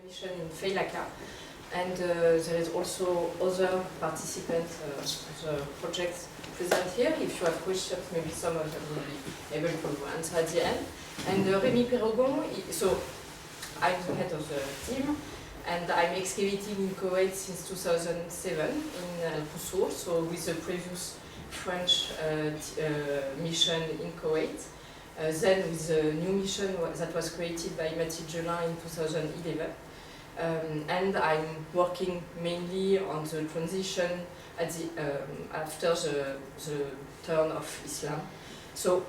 mission in Feilaka. And there is also other participants of the project present here. If you have questions, maybe some of them will be able to answer at the end. And Rémi Perrogon, so I'm the head of the team, and I'm excavating in Kuwait since 2007 in Al-Qusur, so with the previous French mission in Kuwait. Then with the new mission that was created by Mathilde Gelin in 2011. And I'm working mainly on the transition at the, after the turn of Islam. So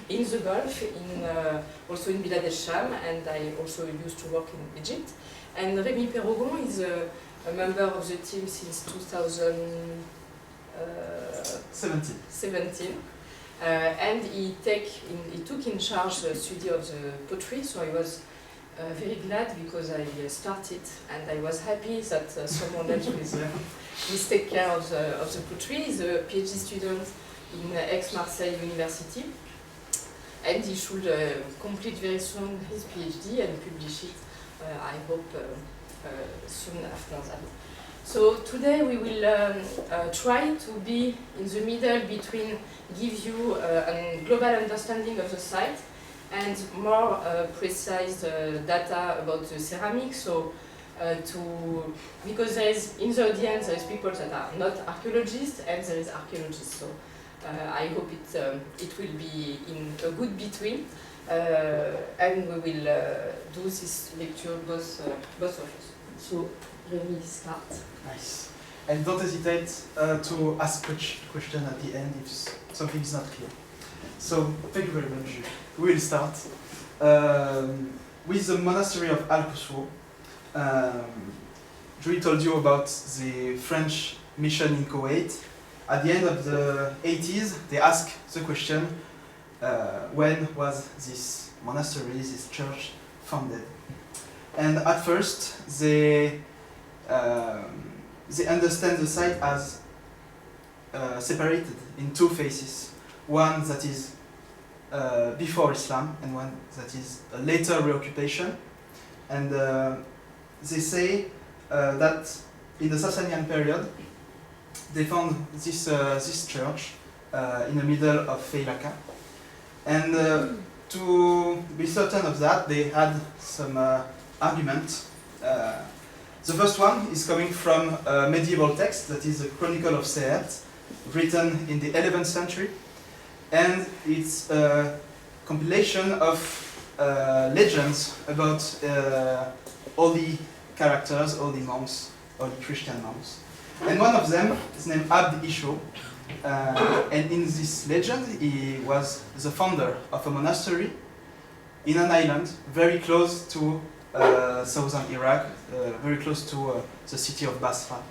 in the Gulf, also in Bilad el-Sham, and I also used to work in Egypt. And Rémi Perrogon is a member of the team since 2017. And he took in charge the study of the pottery, so I was very glad because I started, and I was happy that someone else will take care of the pottery. He's a PhD student in Aix-Marseille University, and he should complete very soon his PhD and publish it, I hope, soon after that. So today we will try to be in the middle between give you a global understanding of the site and more precise data about the ceramics. So because there is in the audience there is people that are not archaeologists and there is archaeologists. So I hope it will be in a good between, and we will do this lecture both of us. So Rémi, start. Nice. And don't hesitate to ask question at the end if something is not clear. So thank you very much. We will start with the monastery of Al-Qusur. Julie told you about the French mission in Kuwait. At the end of the 80s, they asked the question, when was this monastery, this church founded? And at first, they understand the site as separated in two phases. One that is before Islam and one that is a later reoccupation. And they say that in the Sasanian period, they found this church in the middle of Feilaka. And to be certain of that, they had some arguments. The first one is coming from a medieval text that is a Chronicle of Sehet, written in the 11th century. And it's a compilation of legends about holy characters, holy monks, holy Christian monks. And one of them is named Abd Isho. And in this legend, he was the founder of a monastery in an island very close to southern Iraq, very close to the city of Basra.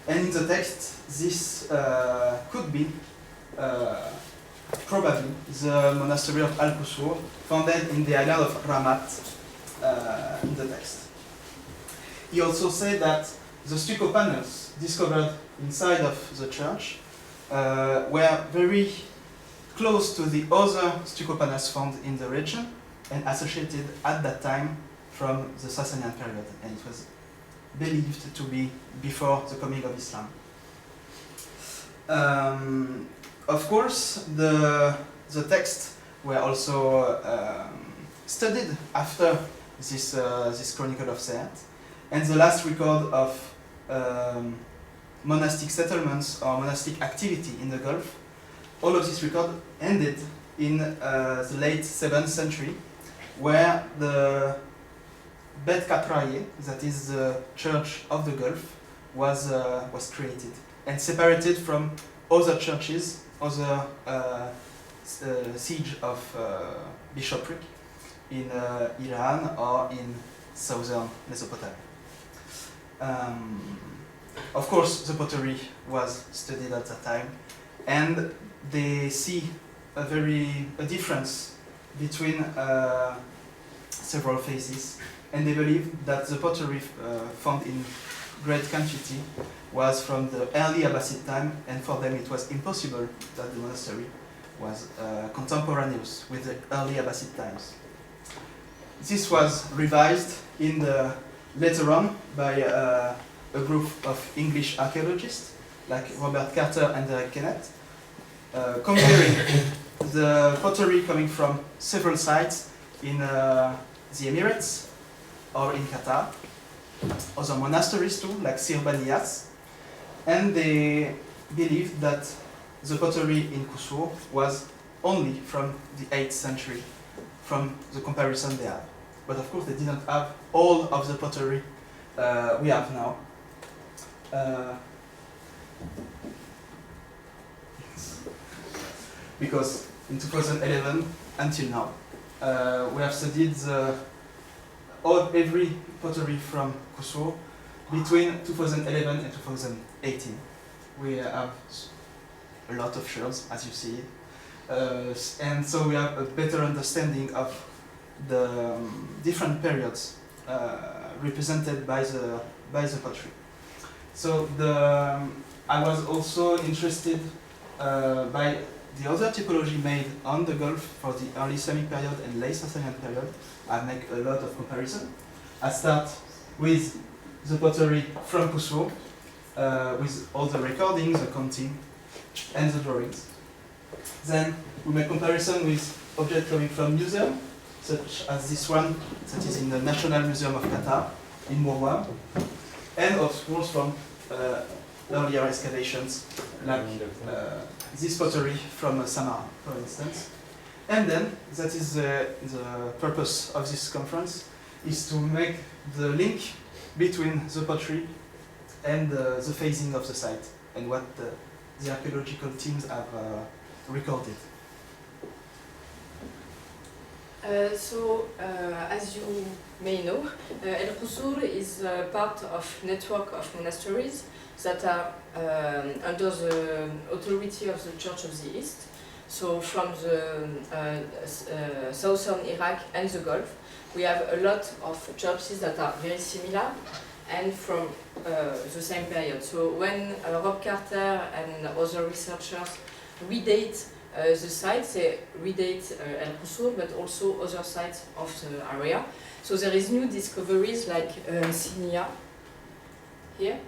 And in the text, this could be probably the monastery of Al-Qusur, founded in the island of Ramat in the text. He also said that the stucco panels discovered inside of the church were very close to the other stucco panels found in the region and associated at that time from the Sasanian period, and it was believed to be before the coming of Islam. Of course, the texts were also studied after this Chronicle of Sehet, and the last record of monastic settlements or monastic activity in the Gulf, all of this record ended in the late 7th century, where the Bet Katraye, that is the church of the Gulf, was created and separated from other churches, other siege of bishopric in Iran or in southern Mesopotamia. Of course, the pottery was studied at that time, and they see a difference between several phases, and they believe that the pottery found in great quantity was from the early Abbasid time, and for them it was impossible that the monastery was contemporaneous with the early Abbasid times. This was revised in the later on by a group of English archaeologists like Robert Carter and Derek Kennett, comparing the pottery coming from several sites in the Emirates or in Qatar, other monasteries too, like Sir Baniyas, and they believed that the pottery in Qusur was only from the 8th century, from the comparison they have. But of course they didn't have all of the pottery we have now. Because in 2011 until now, we have studied every pottery from Qusur between 2011 and 2018. We have a lot of shells, as you see, and so we have a better understanding of the different periods represented by the pottery. So I was also interested by the other typology made on the Gulf for the early Islamic period and late Sasanian period. I make a lot of comparison. I start with the pottery from Qusur, with all the recordings, the counting, and the drawings. Then we make comparison with objects coming from museums, such as this one that is in the National Museum of Qatar in Murwa, and of course from earlier excavations like this pottery from Samarra, for instance. And then, that is the purpose of this conference, is to make the link between the pottery and the phasing of the site, and what the archaeological teams have recorded. As you may know, Al-Qusur is part of network of monasteries that are under the authority of the Church of the East. So from the southern Iraq and the Gulf, we have a lot of churches that are very similar and from the same period. So when Rob Carter and other researchers redate the sites, they redate Al-Qusur, but also other sites of the area. So there is new discoveries like Sinia here,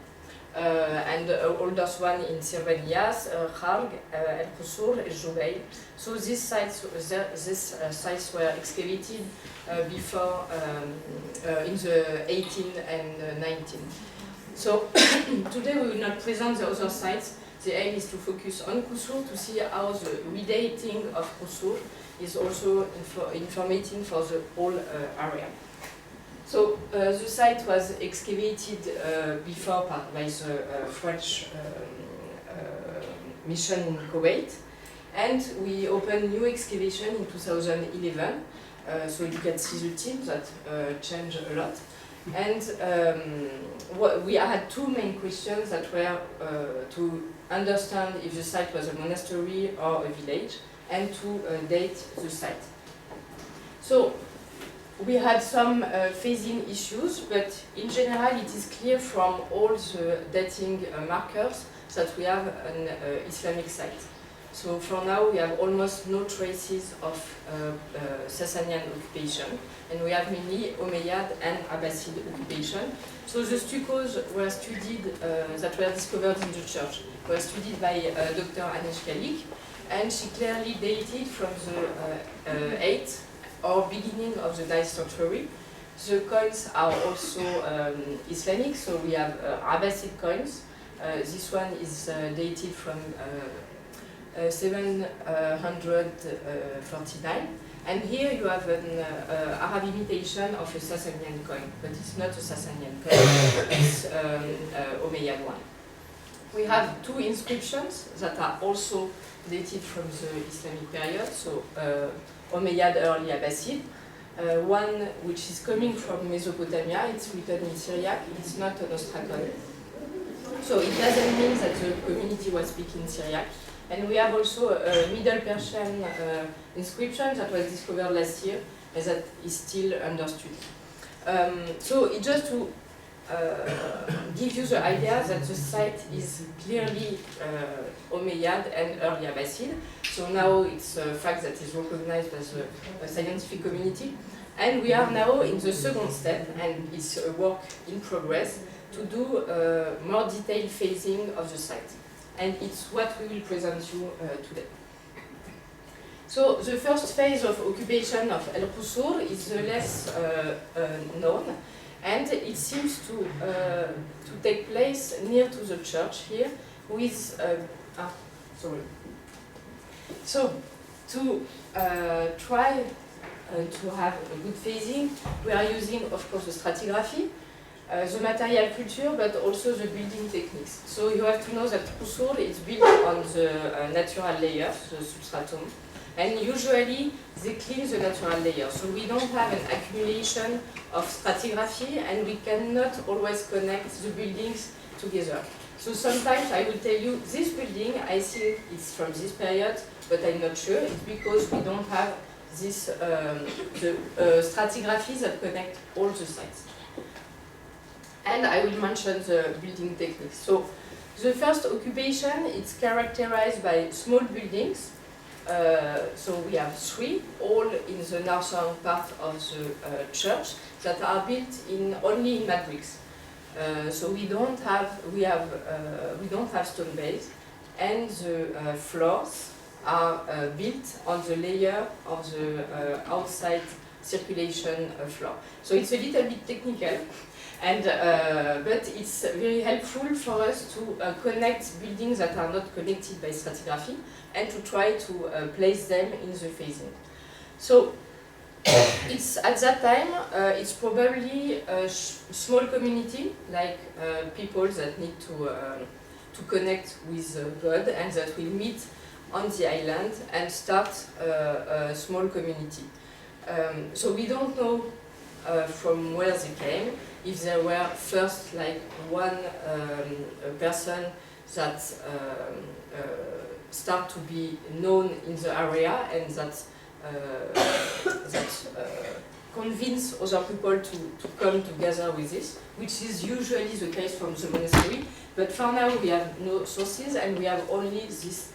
and oldest one in Sirbaniyas, Kharg, Al-Qusur, Al-Jubayl. So these sites were excavated before in the 18 and 19. So today we will not present the other sites. The aim is to focus on Qusur to see how the redating of Qusur is also informating for the whole area. So the site was excavated before by the French mission in Kuwait, and we opened new excavation in 2011. So you can see the team that changed a lot. And we had two main questions that were to understand if the site was a monastery or a village, and to date the site. So we had some phasing issues, but in general it is clear from all the dating markers that we have an Islamic site. So for now we have almost no traces of Sasanian occupation, and we have mainly Umayyad and Abbasid occupation. So the stuccos were studied, that were discovered in the church, were studied by Dr. Anish Kalik, and she clearly dated from the 8th or beginning of the 9th century. The coins are also Islamic, so we have Abbasid coins. This one is dated from 749, and here you have an Arab imitation of a Sasanian coin, but it's not a Sasanian coin, it's Umayyad one. We have two inscriptions that are also dated from the Islamic period, so Umayyad early Abbasid. One which is coming from Mesopotamia, it's written in Syriac, it's not an Ostrakon. So it doesn't mean that the community was speaking Syriac. And we have also a Middle Persian inscription that was discovered last year and that is still understood. So it's just to give you the idea that the site is clearly Umayyad and early Abbasid. So now it's a fact that is recognized by the scientific community. And we are now in the second step, and it's a work in progress, to do more detailed phasing of the site. And it's what we will present you today. So the first phase of occupation of Al-Qusur is the less known, and it seems to take place near to the church here with, So to try to have a good phasing, we are using, of course, the stratigraphy, the material culture, but also the building techniques. So you have to know that Qusur is built on the natural layers, the substratum, and usually they clean the natural layer. So we don't have an accumulation of stratigraphy, and we cannot always connect the buildings together. So sometimes I will tell you, this building, I think it's from this period, but I'm not sure. It's because we don't have this stratigraphy that connect all the sites. And I will mention the building techniques. So the first occupation is characterized by small buildings. So we have three, all in the northern part of the church, that are built only in mud bricks. So we don't have stone base, and the floors are built on the layer of the outside circulation floor. So it's a little bit technical, and but it's very helpful for us to connect buildings that are not connected by stratigraphy, and to try to place them in the phasing. So it's at that time it's probably a small community, like people that need to connect with God, and that will meet on the island and start a small community. So we don't know from where they came, if there were first like one person that start to be known in the area, and that convince other people to come together with this, which is usually the case from the monastery. But for now we have no sources, and we have only this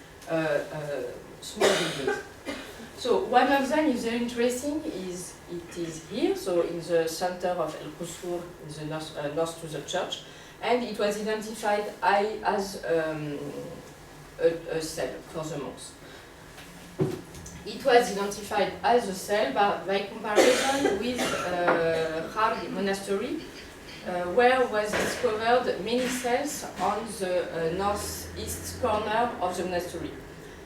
small buildings. So one of them is very interesting, it is here, so in the center of Al-Qusur, in the north to the church, and it was identified as a cell for the monks. It was identified as a cell by comparison with Harg monastery, where was discovered many cells on the northeast corner of the monastery.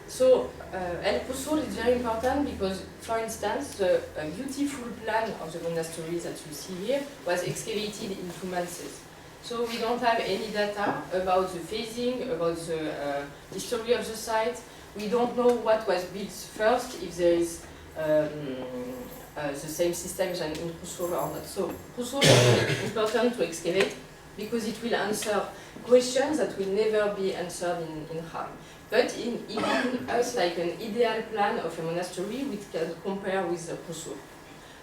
So Al-Qusur is very important because, for instance, the beautiful plan of the monastery that you see here was excavated in 2 months. So we don't have any data about the phasing, about the history of the site. We don't know what was built first, if there is the same system as in Qusur or not. So Qusur is important to excavate because it will answer questions that will never be answered in Harg. But it gives us like an ideal plan of a monastery which can compare with the Qusur.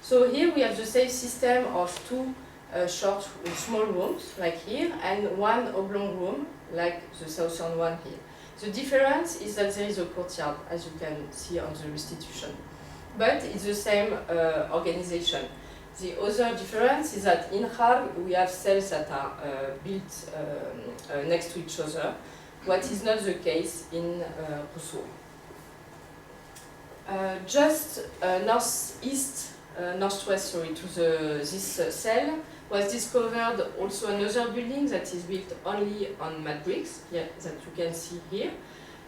So here we have the same system of 2 short, small rooms, like here, and 1 oblong room, like the southern one here. The difference is that there is a courtyard, as you can see on the restitution. But it's the same organization. The other difference is that in Harg we have cells that are built next to each other, what is not the case in Qusur. Just northwest, to this cell was discovered also another building that is built only on mud bricks, yeah, that you can see here,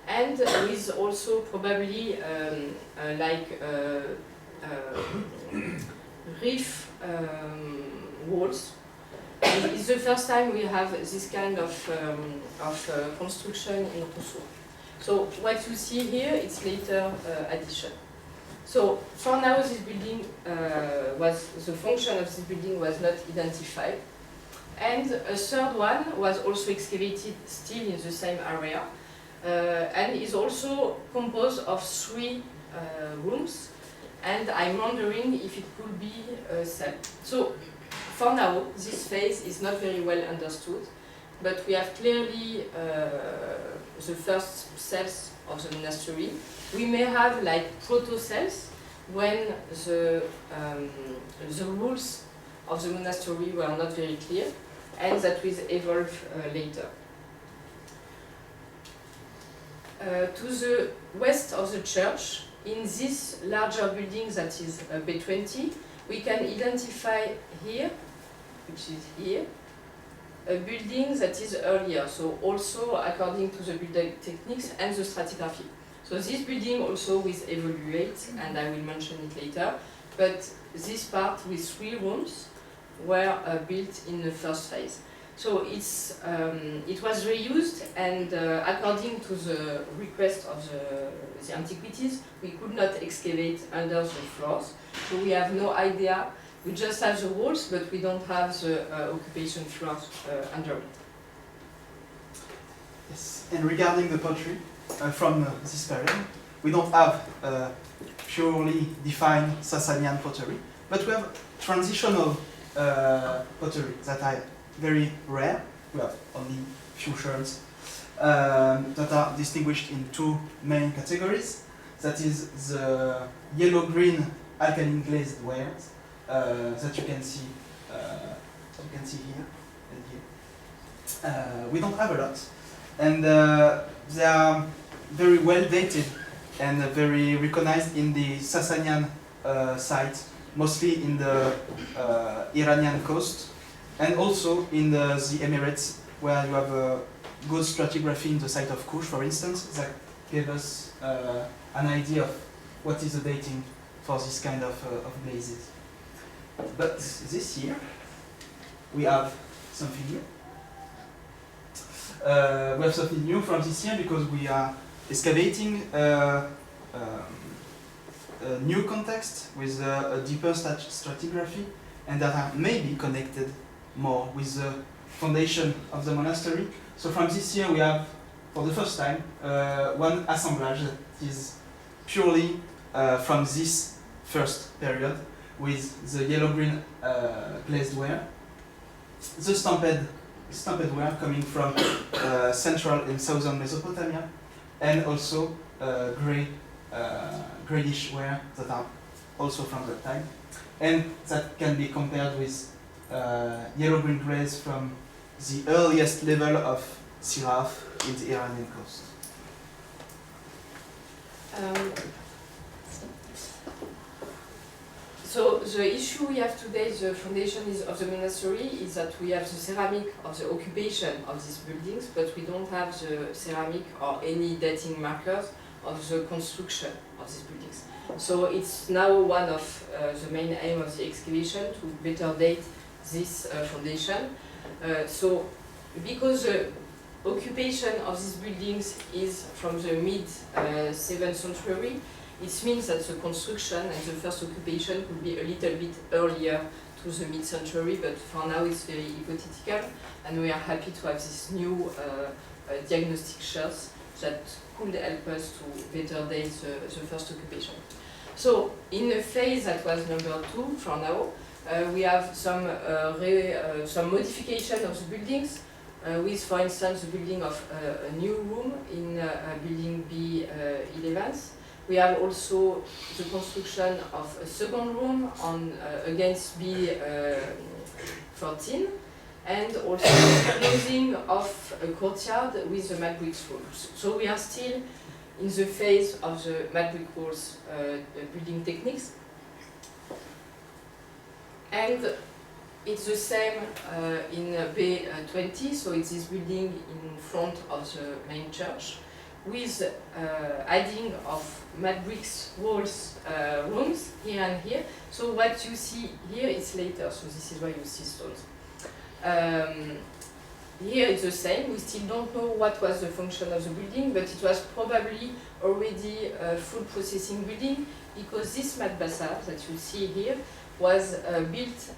and with also probably reef walls. It's the first time we have this kind of construction in Qusur. So what you see here, it's later addition. So for now, this building the function of this building was not identified, and a third one was also excavated still in the same area, and is also composed of 3 rooms. And I'm wondering if it could be a cell. So for now, this phase is not very well understood, but we have clearly the first cells of the monastery. We may have like proto-cells, when the rules of the monastery were not very clear, and that will evolve later. To the west of the church, in this larger building that is B20, we can identify here, which is here, a building that is earlier, so also according to the building techniques and the stratigraphy. So this building also will evaluate, and I will mention it later, but this part with 3 rooms were built in the first phase. So it was reused, and according to the request of the antiquities, we could not excavate under the floors. So we have no idea. We just have the walls, but we don't have the occupation floors under it. Yes, and regarding the pottery from this period, we don't have purely defined Sasanian pottery, but we have transitional pottery that are very rare. We have only few shards that are distinguished in 2 main categories. That is the yellow-green alkaline glazed wares that you can see here and here. We don't have a lot, and they are very well dated and very recognized in the Sasanian site, mostly in the Iranian coast, and also in the Emirates, where you have a good stratigraphy in the site of Kush, for instance, that gave us an idea of what is the dating for this kind of glazes. But this year, we have something new. We have something new from this year because we are excavating a new context with a deeper stratigraphy, and that are maybe connected more with the foundation of the monastery. So from this year we have, for the first time, one assemblage that is purely from this first period, with the yellow-green glazed ware, the stamped ware coming from central and southern Mesopotamia, and also grayish ware that are also from that time, and that can be compared with yellow-green glaze from the earliest level of Siraf in the Iranian coast. So the issue we have today, the foundation of the monastery, is that we have the ceramic of the occupation of these buildings, but we don't have the ceramic or any dating markers of the construction of these buildings. So it's now one of the main aims of the excavation to better date this foundation. So because the occupation of these buildings is from the mid-7th century, it means that the construction and the first occupation could be a little bit earlier to the mid-century, but for now it's very hypothetical, and we are happy to have this new diagnostic shells that could help us to better date the first occupation. So in the phase that was number 2 for now, we have some modification of the buildings, with, for instance, the building of a new room in building B11. We have also the construction of a second room on against B14, and also the closing of a courtyard with the mud brick walls. So we are still in the phase of the mud brick walls building techniques. And it's the same in B20, so it's this building in front of the main church, with adding of mud bricks walls rooms here and here. So what you see here is later, so this is why you see stones. Here it's the same. We still don't know what was the function of the building, but it was probably already a food processing building, because this mud bazaar that you see here was built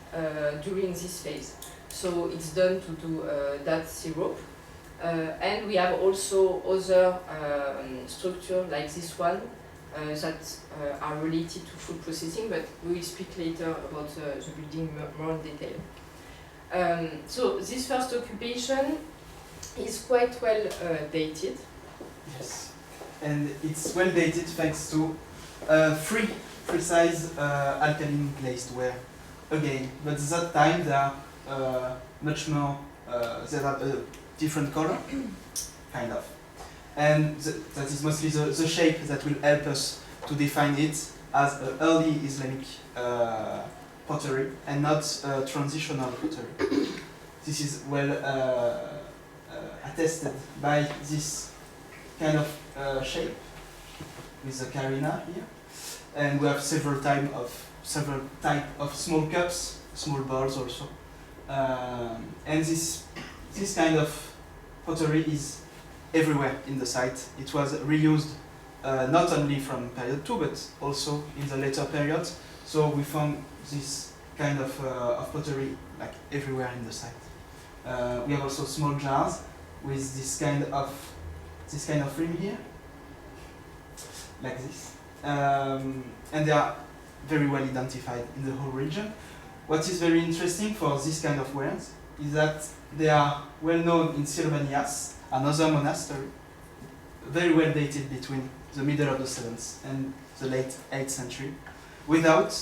during this phase. So it's done to do that syrup. And we have also other structures like this one that are related to food processing, but we will speak later about the building more in detail. So this first occupation is quite well dated. Yes, and it's well dated thanks to 3 precise alkaline glazed ware again, but that time they are much more, they have a different color, kind of. And that is mostly the shape that will help us to define it as early Islamic pottery and not transitional pottery. This is well attested by this kind of shape with the carina here, and we have several type of small cups, small bowls also, and this kind of pottery is everywhere in the site. It was reused not only from period 2 but also in the later period. So we found this kind of pottery like everywhere in the site. We have also small jars with this kind of rim here, like this, and they are very well identified in the whole region. What is very interesting for this kind of wares is that they are well known in Sylvanias, another monastery, very well dated between the middle of the 7th and the late 8th century, without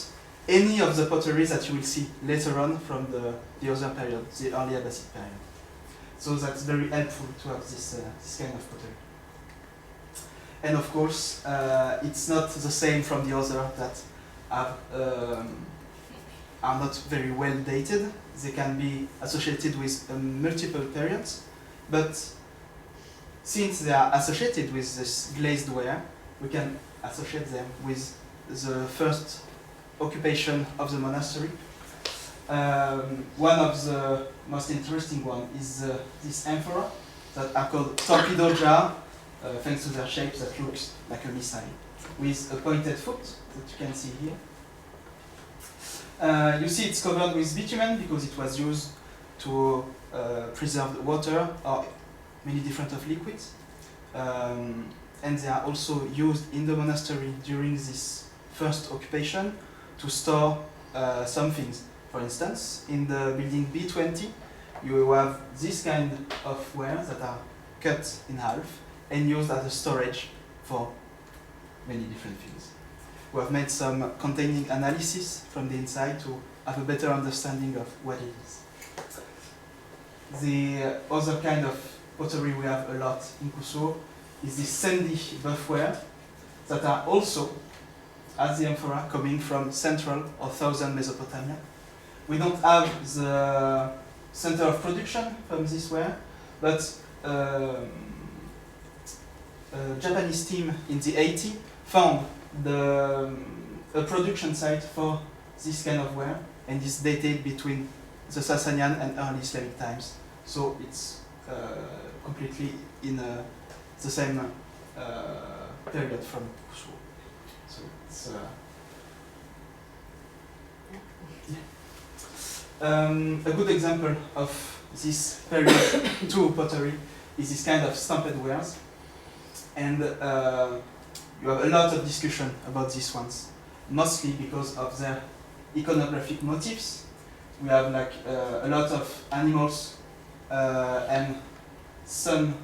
any of the potteries that you will see later on from the other period, the early Abbasid period. So that's very helpful to have this kind of pottery. And of course, it's not the same from the other that are not very well dated. They can be associated with multiple periods, but since they are associated with this glazed ware, we can associate them with the first occupation of the monastery. One of the most interesting one is this amphora that are called torpedo jar, thanks to their shape that looks like a missile, with a pointed foot that you can see here. You see it's covered with bitumen because it was used to preserve water or many different of liquids. And they are also used in the monastery during this first occupation to store some things. For instance, in the building B20, you have this kind of wares that are cut in half and used as a storage for many different things. We have made some containing analysis from the inside to have a better understanding of what it is. The other kind of pottery we have a lot in Qusur is this sandy buffware that are also, as the amphora, coming from central or southern Mesopotamia. We don't have the center of production from this ware, but a Japanese team in the 80s found a production site for this kind of ware, and it's dated between the Sasanian and early Islamic times. So it's completely in the same period from Qusur. So it's a good example of this period 2 pottery is this kind of stamped wares, and you have a lot of discussion about these ones, mostly because of their iconographic motifs. We have like a lot of animals and sun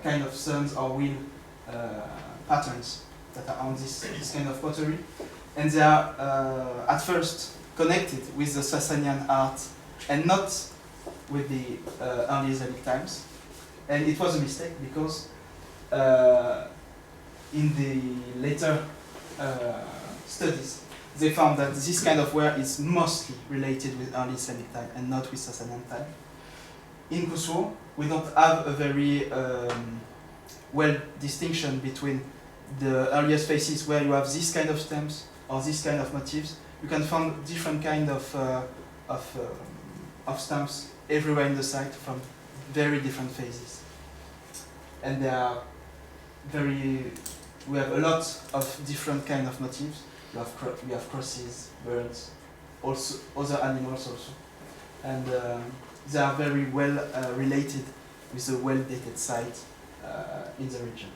kind of suns or wheel patterns that are on this kind of pottery, and they are at first connected with the Sasanian art and not with the early Islamic times. And it was a mistake because in the later studies they found that this kind of ware is mostly related with early Islamic time and not with Sasanian time. In Qusur, we don't have a very well distinction between the earliest phases where you have this kind of stamps or this kind of motifs. You can find different kind of stamps everywhere in the site from very different phases, and they are we have a lot of different kind of motifs. We have crosses, birds, also other animals also, and they are very well related with the well-dated site in the region.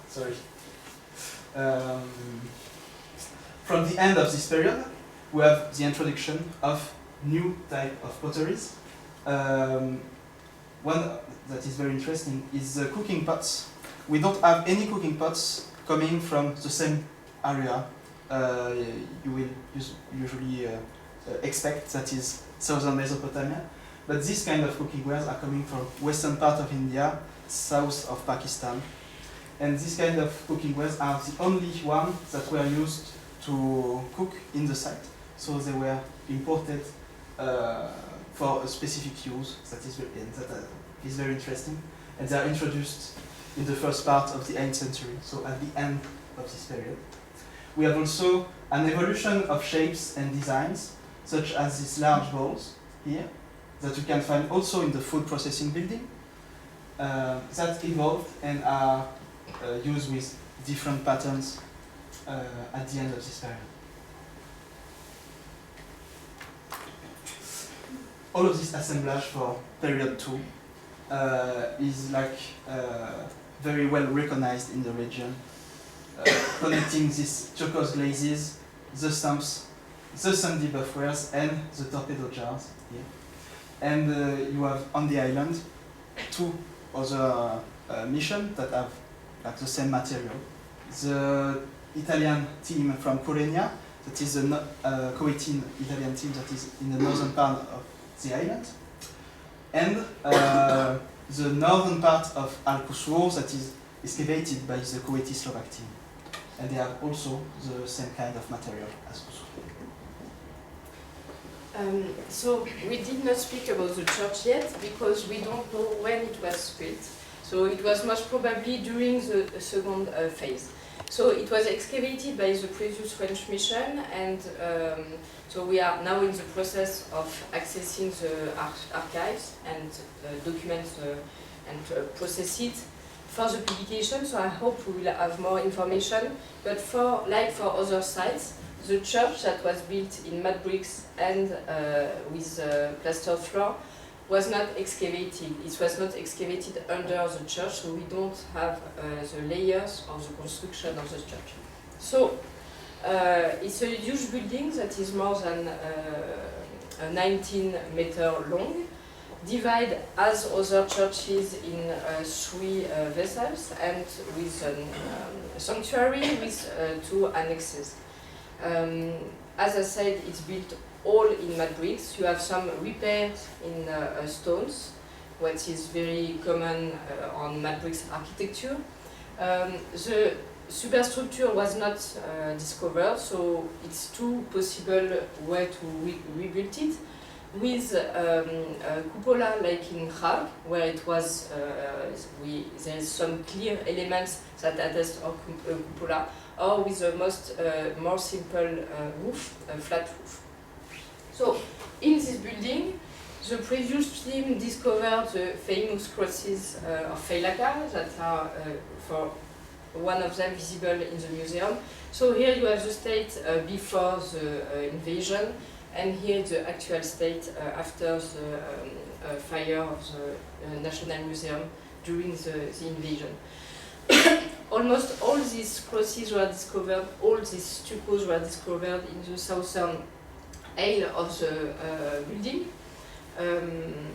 Sorry. From the end of this period, we have the introduction of new type of potteries. One that is very interesting is the cooking pots. We don't have any cooking pots coming from the same area you will usually expect, that is southern Mesopotamia. But these kind of cooking wares are coming from western part of India, south of Pakistan. And these kind of cooking wares are the only one that were used to cook in the site. So they were imported for a specific use that is very interesting. And they are introduced in the first part of the 8th century, so at the end of this period. We have also an evolution of shapes and designs, such as these large bowls here, that you can find also in the food processing building, that evolved and are used with different patterns at the end of this period. All of this assemblage for period 2 is like very well recognized in the region, connecting these turquoise glazes, the stumps, the sandy buffwares, and the torpedo jars here. And you have on the island 2 other missions that have like the same material. The Italian team from Kyrenia, that is a Kuwaiti Italian team that is in the northern part of the island, and the northern part of Al-Qusur that is excavated by the Kuwaiti Slovak team. And they have also the same kind of material as Qusur. So we did not speak about the church yet because we don't know when it was built. So it was most probably during the second phase. So it was excavated by the previous French mission, and so we are now in the process of accessing the archives and document and process it for the publication. So I hope we will have more information. But for other sites, the church that was built in mud bricks and with plaster floor was not excavated. It was not excavated under the church, so we don't have the layers of the construction of the church. So it's a huge building that is more than 19 meters long, divided as other churches in 3 vessels and with a sanctuary with 2 annexes. As I said, it's built all in mud bricks. You have some repairs in stones, what is very common on mud bricks architecture. The superstructure was not discovered, so it's 2 possible ways to rebuild it. With a cupola like in Prague, where it was, there is some clear elements that attest of cupola, or with a more simple roof, a flat roof. So, in this building, the previous team discovered the famous crosses of Feilaka that are, for one of them, visible in the museum. So here you have the state before the invasion, and here the actual state after the fire of the National Museum during the invasion. Almost all these crosses were discovered, all these stuccos were discovered in the southern aisle of the building.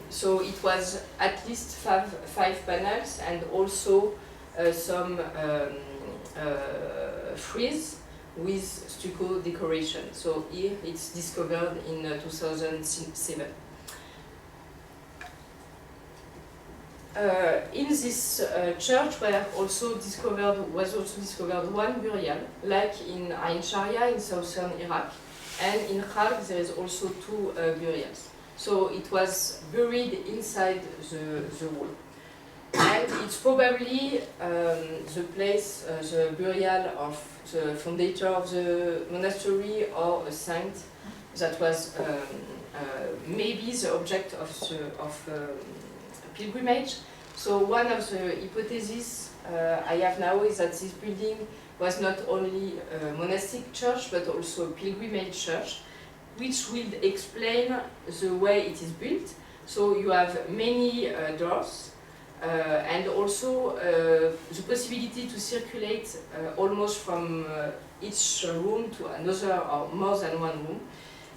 So it was at least five panels and also some frieze with stucco decoration. So here it's discovered in 2007. In this church was also discovered one burial, like in Ain Sharia in southern Iraq, and in Khalq there is also 2 burials. So it was buried inside the wall. And it's probably the place, the burial of the founder of the monastery or a saint that was maybe the object of pilgrimage. So one of the hypotheses I have now is that this building was not only a monastic church but also a pilgrimage church, which will explain the way it is built. So you have many doors and also the possibility to circulate almost from each room to another or more than one room.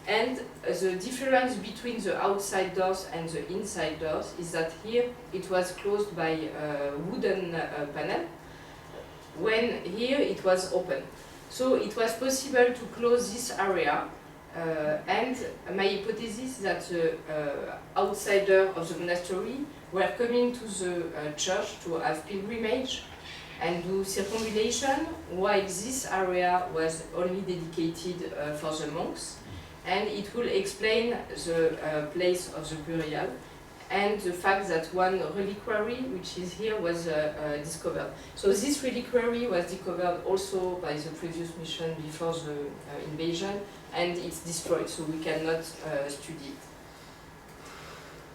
And the difference between the outside doors and the inside doors is that here it was closed by a wooden panel, when here it was open. So it was possible to close this area, and my hypothesis is that the outsider of the monastery were coming to the church to have pilgrimage and do circumambulation, while this area was only dedicated for the monks. And it will explain the place of the burial and the fact that one reliquary, which is here, was discovered. So this reliquary was discovered also by the previous mission before the invasion, and it's destroyed, so we cannot study it.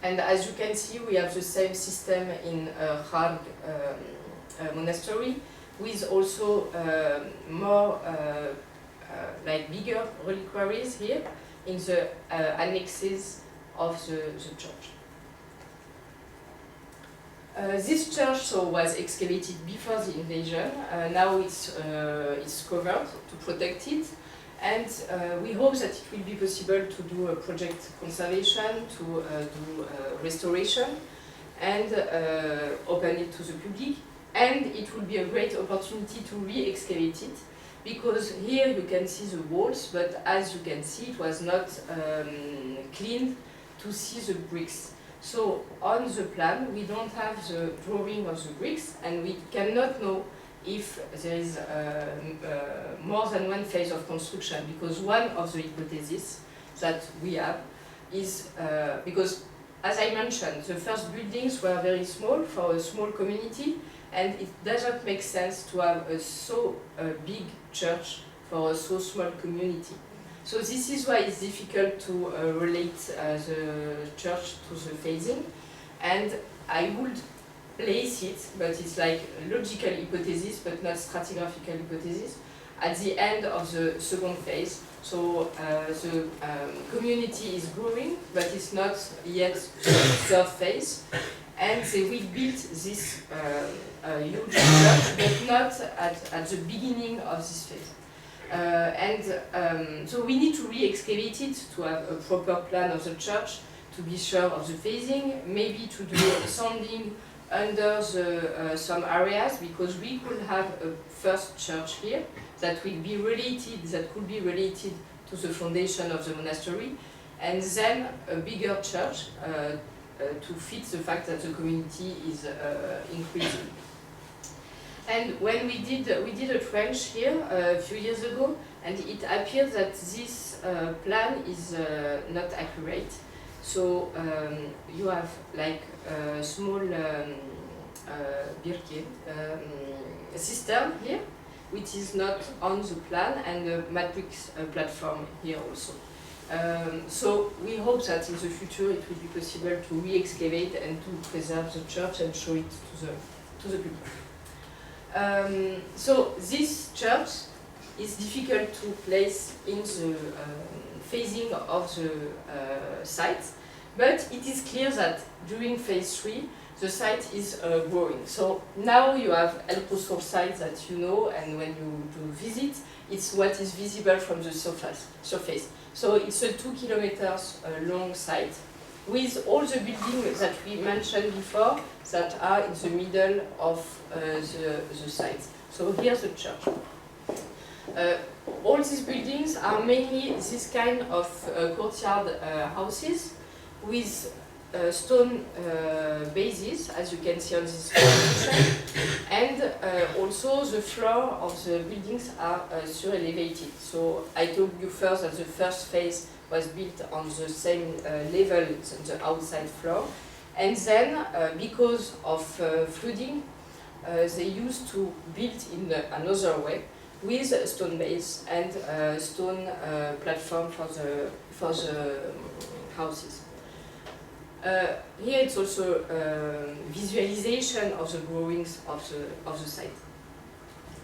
And as you can see, we have the same system in Harg monastery, with also more like bigger reliquaries here in the annexes of the church. This church was excavated before the invasion. Now it's covered to protect it, and we hope that it will be possible to do a project conservation, to do restoration, and open it to the public. And it will be a great opportunity to re-excavate it, because here you can see the walls, but as you can see, it was not cleaned to see the bricks. So on the plan, we don't have the drawing of the bricks, and we cannot know if there is more than one phase of construction, because one of the hypotheses that we have is, because as I mentioned, the first buildings were very small for a small community, and it doesn't make sense to have a so big church for a so small community. So this is why it's difficult to relate the church to the phasing, and I would place it, but it's like a logical hypothesis, but not stratigraphical hypothesis, at the end of the second phase. So the community is growing, but it's not yet the third phase, and they will build this huge church, but not at the beginning of this phase. So we need to re-excavate it to have a proper plan of the church, to be sure of the phasing, maybe to do sounding under some areas, because we could have a first church here that will be related, that could be related to the foundation of the monastery, and then a bigger church to fit the fact that the community is increasing. And when we did a trench here a few years ago, and it appeared that this plan is not accurate. So you have like a small cistern here, which is not on the plan, and a matrix platform here also. So we hope that in the future it will be possible to re-excavate and to preserve the church and show it to the people. So this church is difficult to place in the phasing of the site, but it is clear that during phase 3 the site is growing. So now you have Al-Qusur site that you know, and when you do visit, it's what is visible from the surface. So it's a 2 kilometers long site with all the buildings that we mentioned before that are in the middle of the site. So here's the church. All these buildings are mainly this kind of courtyard houses with stone bases, as you can see on this picture, and also the floor of the buildings are sur-elevated. So I told you first that the first phase was built on the same level as the outside floor, and then because of flooding, they used to build in another way with a stone base and stone platform for the houses. Here it's also visualization of the drawings of the site.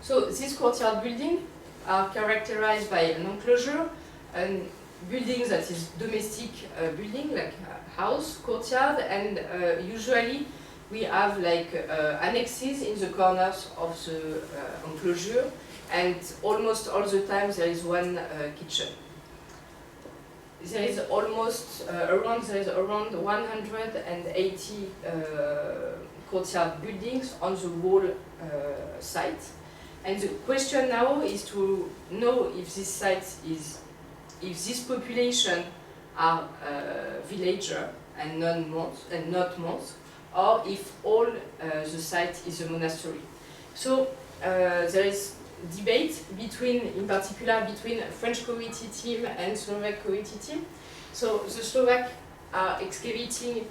So these courtyard buildings are characterized by an enclosure, and building that is domestic building, like a house, courtyard, and usually we have like annexes in the corners of the enclosure, and almost all the time there is one kitchen. There is almost around 180 courtyard buildings on the whole site, And the question now is to know if this site is, if this population are villager and not monks, or if all the site is a monastery. So there is debate between, in particular, between French committee team and Slovak committee team. So the Slovak are excavating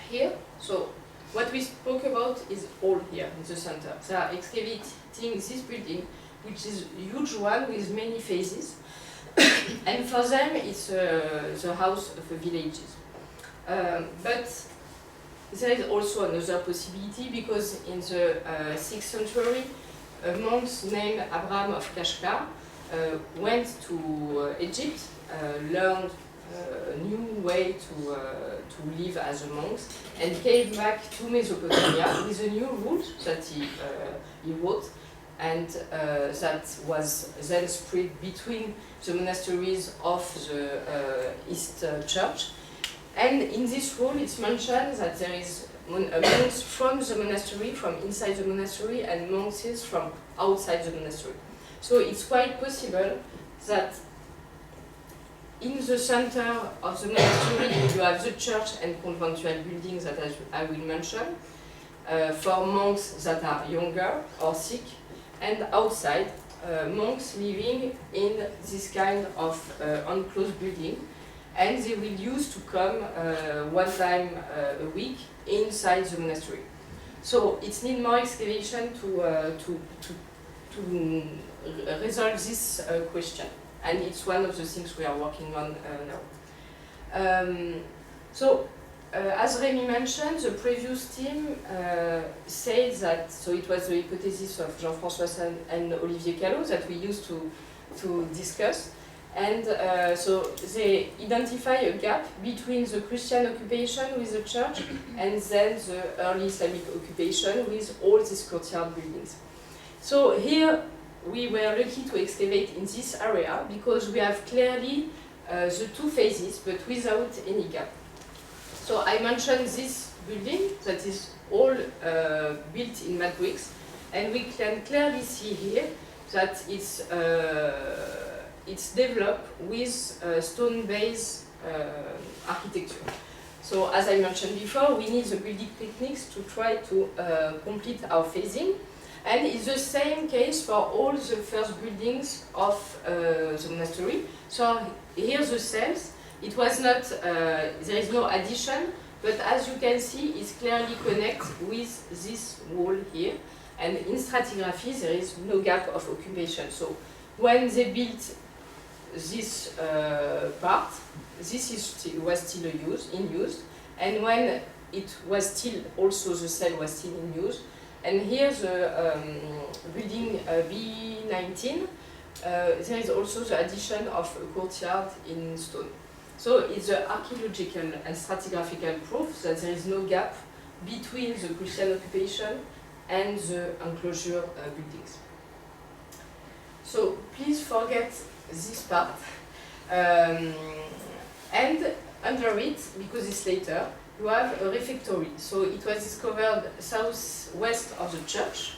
here. So what we spoke about is all here in the center. They are excavating this building, which is a huge one with many phases. And for them, it's the house of the villages. But there is also another possibility, because in the 6th century, a monk named Abraham of Kashgar went to Egypt, learned a new way to live as a monk, and came back to Mesopotamia with a new route that he wrote, and that was then spread between the monasteries of the East Church. And in this rule, it's mentioned that there is monks from the monastery, from inside the monastery, and monks from outside the monastery. So it's quite possible that in the center of the monastery, you have the church and conventual buildings that I will mention, for monks that are younger or sick, and outside, monks living in this kind of enclosed building. And they will use to come one time a week inside the monastery. So it needs more excavation to resolve this question. And it's one of the things we are working on now. As Rémi mentioned, the previous team said that, so it was the hypothesis of Jean-François and Olivier Callot that we used to discuss. And so they identify a gap between the Christian occupation with the church and then the early Islamic occupation with all these courtyard buildings. So here we were lucky to excavate in this area because we have clearly the two phases but without any gap. So I mentioned this building that is all built in mud bricks, and we can clearly see here that it's developed with stone-based architecture. So as I mentioned before, we need the building techniques to try to complete our phasing. And it's the same case for all the first buildings of the monastery. So here the cells, it was not, there is no addition, but as you can see, it's clearly connected with this wall here. And in stratigraphy, there is no gap of occupation. So when they built this part, this was still in use, and when it was still, also the cell was still in use. And here the building B19, there is also the addition of a courtyard in stone. So it's the archaeological and stratigraphical proof that there is no gap between the Christian occupation and the enclosure buildings. So please forget this part. And under it, because it's later, you have a refectory. So it was discovered southwest of the church.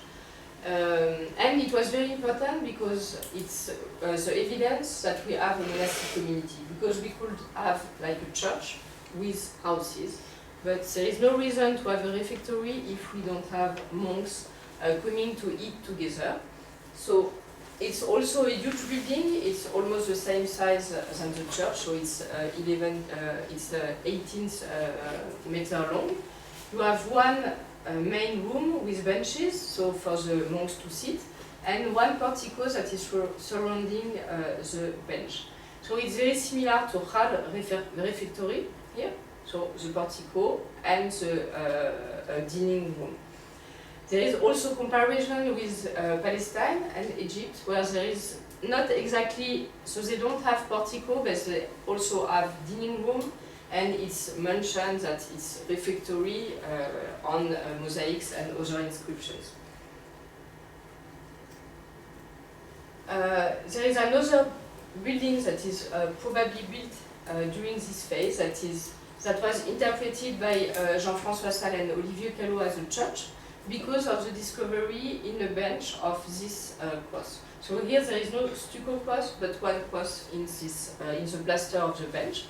And it was very important because it's the evidence that we have a monastic community. Because we could have like a church with houses, but there is no reason to have a refectory if we don't have monks coming to eat together. So it's also a huge building. It's almost the same size than the church, so it's 18 meter long. You have one main room with benches, so for the monks to sit, and one portico that is surrounding the bench. So it's very similar to Hal refectory here, so the portico and the dining room. There is also comparison with Palestine and Egypt, where there is not exactly, so they don't have portico, but they also have dining room, and it's mentioned that it's refectory on mosaics and other inscriptions. There is another building that is probably built during this phase that was interpreted by Jean-François Sall and Olivier Callot as a church. because of the discovery in a bench of this cross. So here there is no stucco cross, but one cross in this in the plaster of the bench.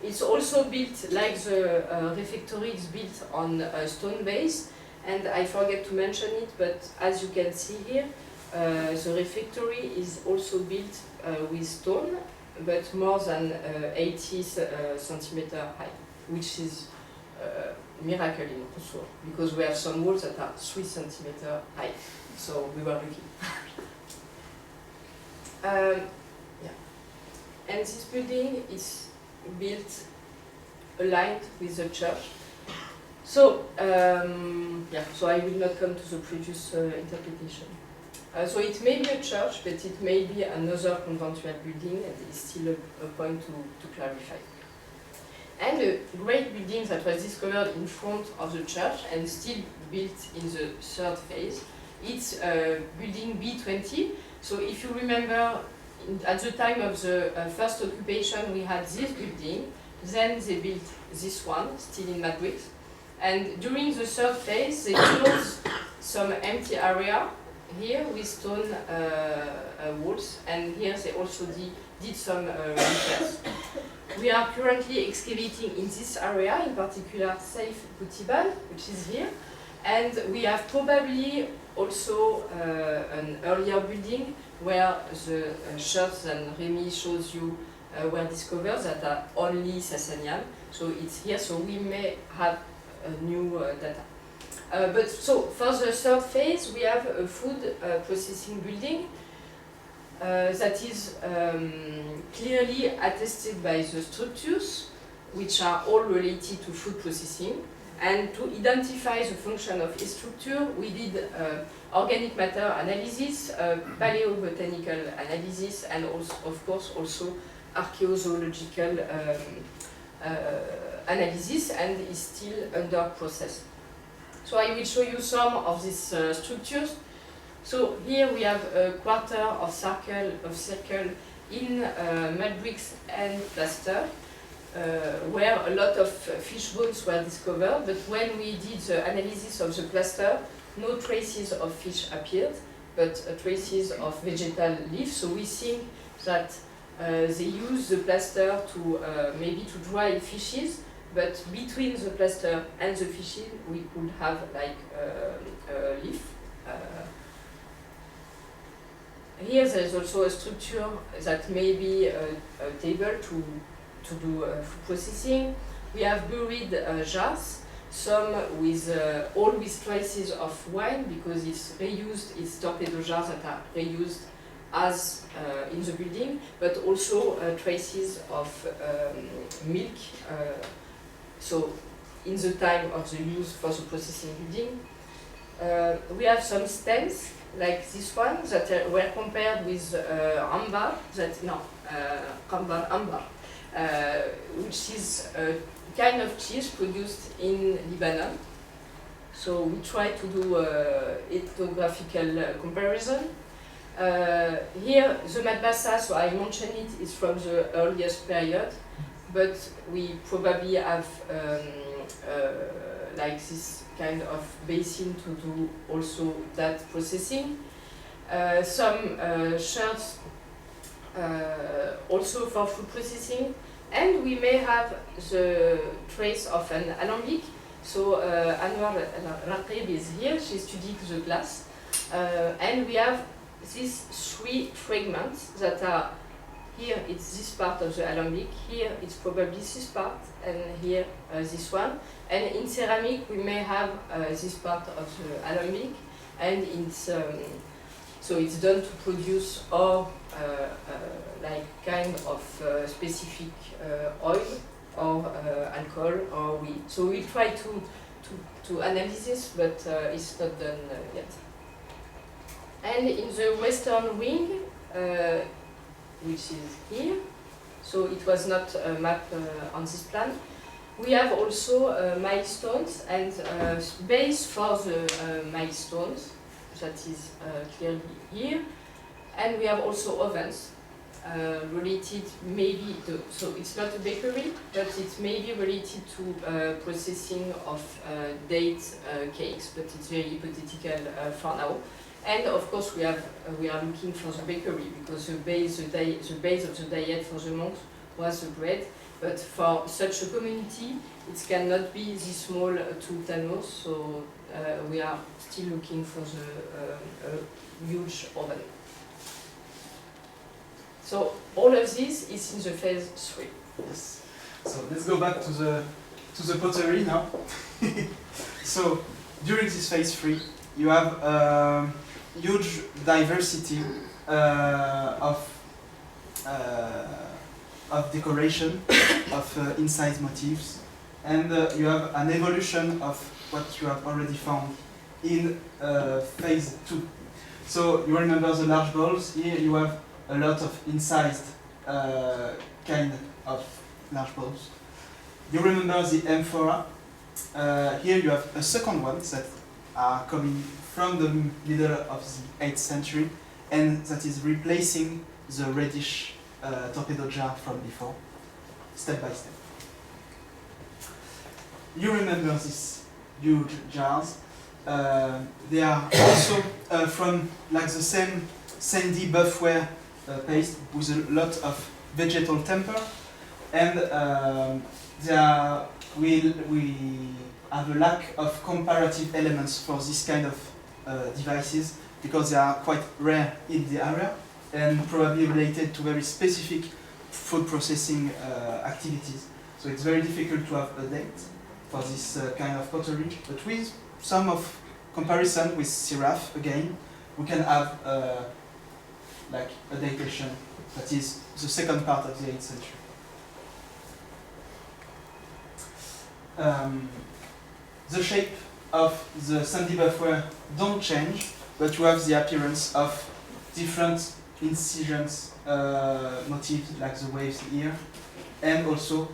It's also built like the refectory is built on a stone base, and I forget to mention it, but as you can see here, the refectory is also built with stone, but more than 80 centimeter high, which is miracle in Al-Qusur, because we have some walls that are 3 centimeter high, so we were lucky. Yeah. And this building is built aligned with the church. So, yeah, so I will not come to the previous interpretation. So it may be a church, but it may be another conventual building, and it's still a point to clarify. And a great building that was discovered in front of the church and still built in the third phase, it's building B20. So if you remember, at the time of the first occupation, we had this building, then they built this one, still in mud bricks. And during the third phase, they closed some empty area here with stone walls, and here they also did some repairs. We are currently excavating in this area, in particular Saif Boutibal, which is here, and we have probably also an earlier building where the shells that Rémi shows you were discovered that are only Sassanian. So it's here, so we may have new data. But so for the third phase, we have a food processing building that is clearly attested by the structures, which are all related to food processing. And to identify the function of each structure, we did organic matter analysis, paleobotanical analysis, and also, of course, also archaeozoological analysis, and is still under process. So I will show you some of these structures. So here we have a quarter of circle in mud bricks and plaster, where a lot of fish bones were discovered, but when we did the analysis of the plaster, no traces of fish appeared, but traces of vegetal leaves. So we think that they use the plaster to maybe to dry fishes, but between the plaster and the fishes we could have like a leaf. Here there is also a structure that may be a table to do food processing. We have buried jars, some with all with traces of wine, because it's reused, it's torpedo jars that are reused as in the building, but also traces of milk, so in the time of the use for the processing building. We have some stems like this one that were compared with ambar, ambar, which is a kind of cheese produced in Lebanon. So we try to do ethnographical comparison. Here the madbasa, so I mentioned it, is from the earliest period, but we probably have like this kind of basin to do also that processing. Some shells also for food processing, and we may have the trace of an alembic. So Anwar Raqib is here, she studied the glass, and we have these three fragments that are here, it's this part of the alembic, here it's probably this part, and here this one. And in ceramic we may have this part of the alembic, and it's so it's done to produce or like kind of specific oil or alcohol, or we. So we try to analyze this, but it's not done yet. And in the western wing, which is here, so it was not mapped on this plan. We have also milestones and base for the milestones, that is clearly here. And we have also ovens. related maybe to, so it's not a bakery, but it's maybe related to processing of date cakes, but it's very hypothetical for now. And of course we are looking for the bakery, because the base of the diet for the monks was the bread, but for such a community it cannot be this small 2 tonneaux, so we are still looking for the huge oven. So all of this is in the phase 3. Yes. So let's go back to the pottery now. So during this phase 3, you have huge diversity of decoration, of inside motifs, and you have an evolution of what you have already found in phase 2. So you remember the large bowls. Here you have a lot of incised kind of large bowls. You remember the amphora. Here you have a second one that are coming from the middle of the 8th century, and that is replacing the reddish torpedo jar from before, step by step. You remember these huge jars. They are also from like the same sandy buffware paste with a lot of vegetal temper, and we have a lack of comparative elements for this kind of devices, because they are quite rare in the area and probably related to very specific food processing activities. So it's very difficult to have a date for this kind of pottery, but with some of comparison with Siraf again, we can have like a datation that is the second part of the 8th century. The shape of the sandy buffware don't change, but you have the appearance of different incisions, motifs like the waves here, and also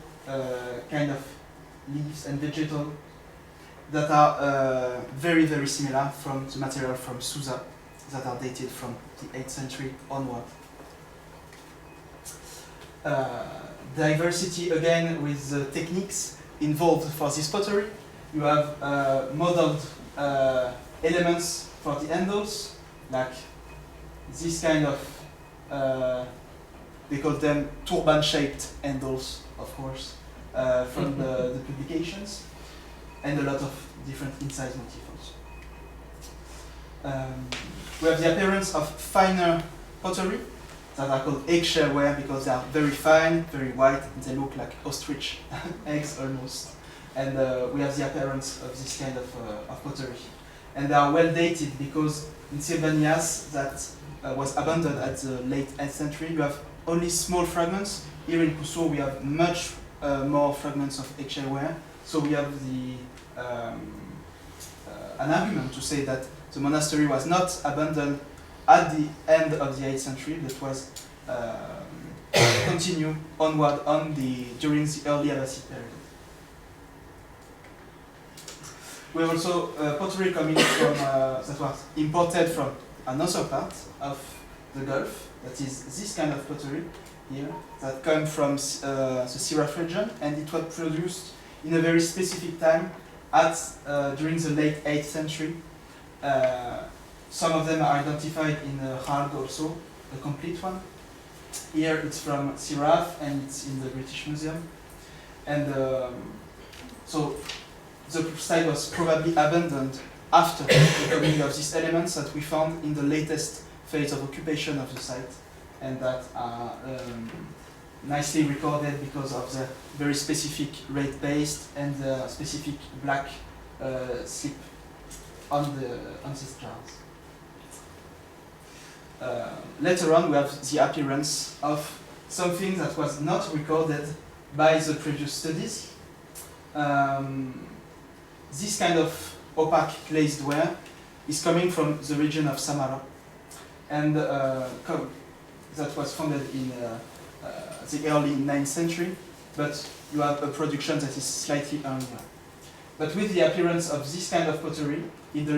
kind of leaves and vegetal that are very, very similar from the material from Susa that are dated from the 8th century onward. Diversity again with the techniques involved for this pottery. You have modeled elements for the handles, like this kind of, they call them turban-shaped handles, of course, from the publications, and a lot of different inside motifs. We have the appearance of finer pottery that are called eggshell ware, because they are very fine, very white, and they look like ostrich eggs almost. And we have the appearance of this kind of pottery. And they are well dated, because in Sylvanias, that was abandoned at the late 8th century, you have only small fragments. Here in Al-Qusur we have much more fragments of eggshell ware. So we have the an argument to say that the monastery was not abandoned at the end of the 8th century, but was continued onward during the early Abbasid period. We have also pottery coming from that was imported from another part of the Gulf. That is this kind of pottery here that comes from the Siraf region, and it was produced in a very specific time during the late 8th century. Some of them are identified in Hague also, a complete one. Here it's from Siraf, and it's in the British Museum. And so the site was probably abandoned after the coming of these elements that we found in the latest phase of occupation of the site, and that are nicely recorded because of the very specific red paste and the specific black slip on these jars. Later on, we have the appearance of something that was not recorded by the previous studies. This kind of opaque glazed ware is coming from the region of Samara, and that was founded in the early 9th century, but you have a production that is slightly earlier. But with the appearance of this kind of pottery in the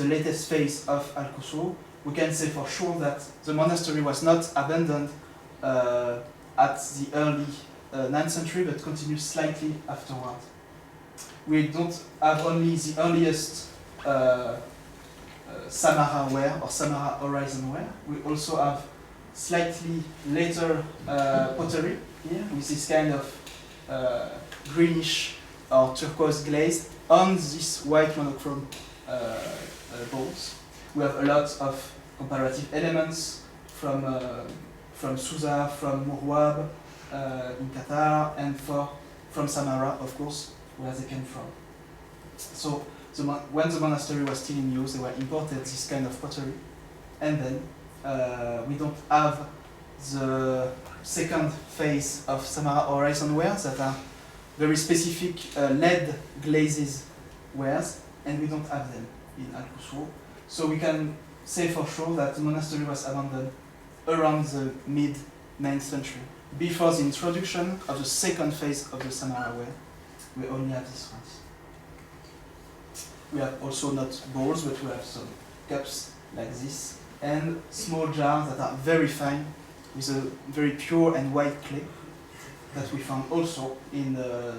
latest phase of Al-Qusur, we can say for sure that the monastery was not abandoned at the early 9th century, but continued slightly afterward. We don't have only the earliest Samara ware or Samara horizon ware. We also have slightly later pottery here with this kind of greenish or turquoise glaze on this white monochrome bowls. We have a lot of comparative elements from Susa, from Mourouab in Qatar, and from Samara, of course, where they came from. So when the monastery was still in use, they were imported this kind of pottery, and then we don't have the second phase of Samara horizon wares that are very specific lead glazes wares, and we don't have them in Al-Qusur. So we can say for sure that the monastery was abandoned around the mid-9th century. Before the introduction of the second phase of the Samara ware, we only have these ones. We have also not bowls, but we have some cups like this, and small jars that are very fine, with a very pure and white clay that we found also in the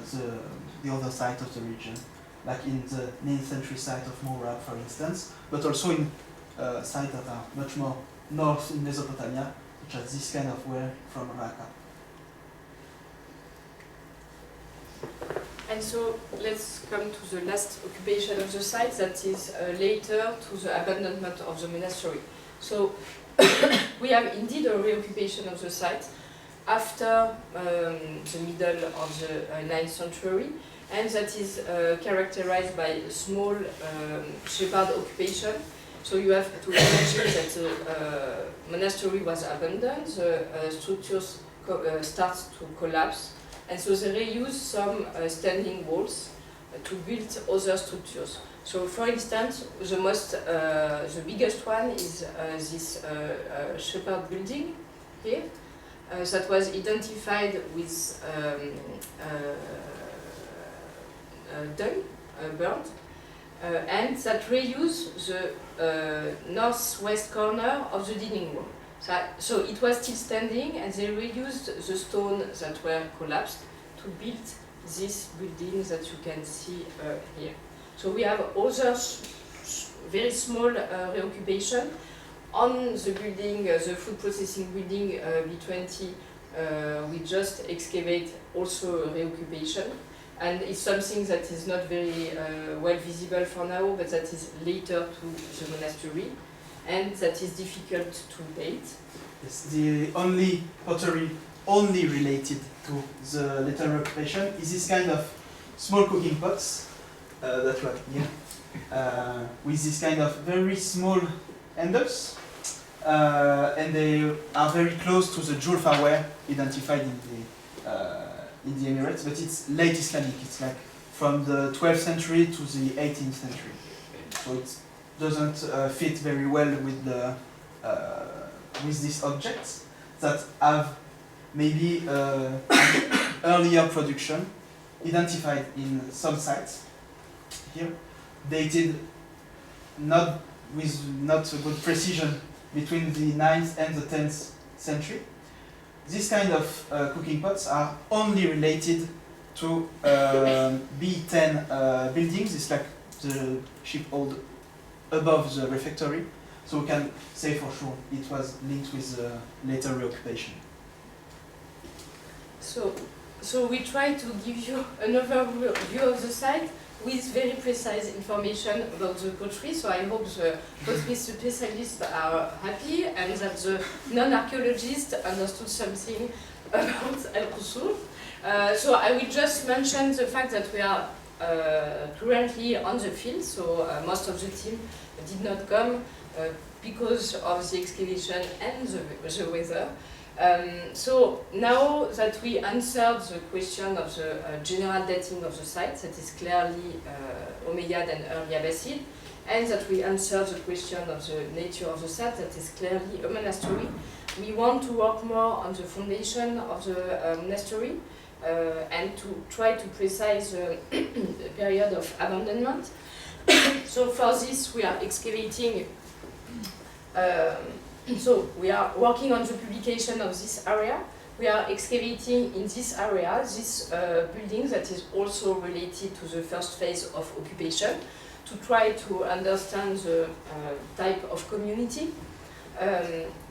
other side of the region, like in the 9th century site of Mourouab, for instance, but also in sites that are much more north in Mesopotamia, which has this kind of ware from Raqqa. And so let's come to the last occupation of the site, that is later to the abandonment of the monastery. So we have indeed a reoccupation of the site after the middle of the 9th century, and that is characterized by a small shepherd occupation. So you have to imagine that the monastery was abandoned, the structures start to collapse, and so they reuse some standing walls to build other structures. So, for instance, the biggest one is this shepherd building here that was identified with dung, burnt, and that reuse the northwest corner of the dining room. So it was still standing, and they reused the stone that were collapsed to build this building that you can see here. So we have other very small reoccupation on the building, the food processing building B20. We just excavate also a reoccupation, and it's something that is not very well visible for now, but that is later to the monastery, and that is difficult to date. Yes, the only pottery only related to the later occupation is this kind of small cooking pots that we have here, with this kind of very small handles, and they are very close to the Julfa ware identified in the Emirates, but it's late Islamic. It's like from the 12th century to the 18th century, so it doesn't fit very well with these objects that have maybe earlier production identified in some sites here, dated not with not a good precision between the 9th and the 10th century. This kind of cooking pots are only related to B10 buildings. It's like the sheepfold above the refectory, so we can say for sure it was linked with the later reoccupation. So we try to give you an overview of the site with very precise information about the pottery. So I hope the pottery specialists are happy and that the non-archaeologists understood something about Al-Qusur. So I will just mention the fact that we are currently on the field, so most of the team did not come because of the excavation and the weather. So now that we answered the question of the general dating of the site, that is clearly Umayyad and early Abbasid, and that we answered the question of the nature of the site, that is clearly a monastery, we want to work more on the foundation of the monastery and to try to precise the period of abandonment. So for this we are excavating So we are working on the publication of this area. We are excavating in this area, this building that is also related to the first phase of occupation, to try to understand the type of community.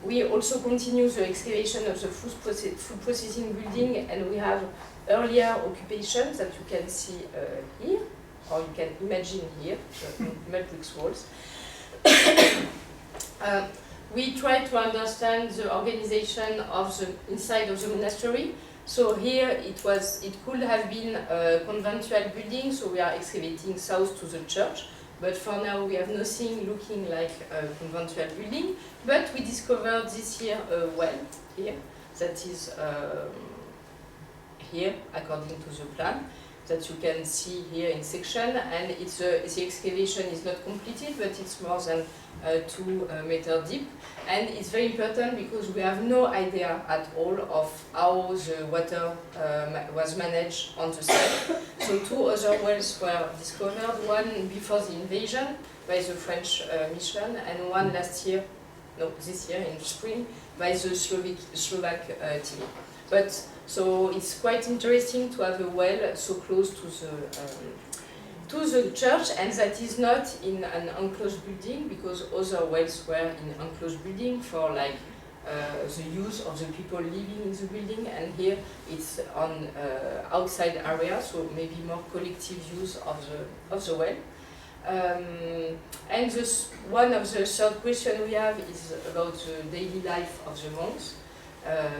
We also continue the excavation of the food processing building, and we have earlier occupations that you can see here, or you can imagine here, the mud bricks walls. We try to understand the organization of the inside of the monastery. So here it could have been a conventual building, so we are excavating south to the church. But for now we have nothing looking like a conventual building. But we discovered this year a well here that is here according to the plan that you can see here in section, and the excavation is not completed, but it's more than 2 meters deep, and it's very important because we have no idea at all of how the water was managed on the site. So 2 other wells were discovered, one before the invasion by the French mission, and one this year in spring by the Slovak team. But so it's quite interesting to have a well so close to the church, and that is not in an enclosed building, because other wells were in enclosed building for like the use of the people living in the building, and here it's on outside area, so maybe more collective use of the well. And one of the third question we have is about the daily life of the monks.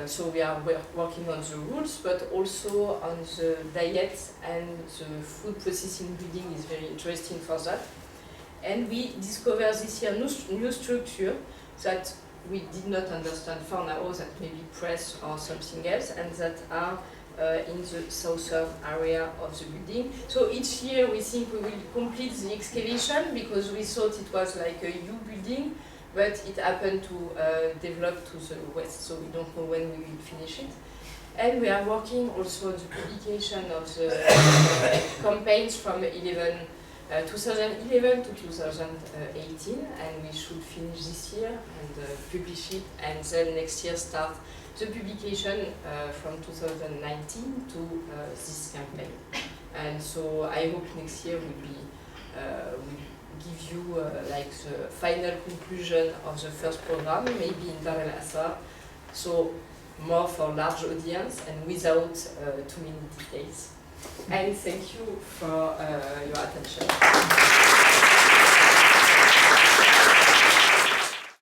So we are working on the rules, but also on the diet, and the food processing building is very interesting for that. And we discovered this year new structure that we did not understand for now, that maybe press or something else, and that are in the southern area of the building. So each year we think we will complete the excavation, because we thought it was like a U building, but it happened to develop to the west, so we don't know when we will finish it. And we are working also on the publication of the campaigns from 2011 to 2018, and we should finish this year and publish it, and then next year start the publication from 2019 to this campaign. And so I hope next year will be give you like the final conclusion of the first program, maybe in Dar el Assar, so more for large audience and without too many details. And thank you for your attention.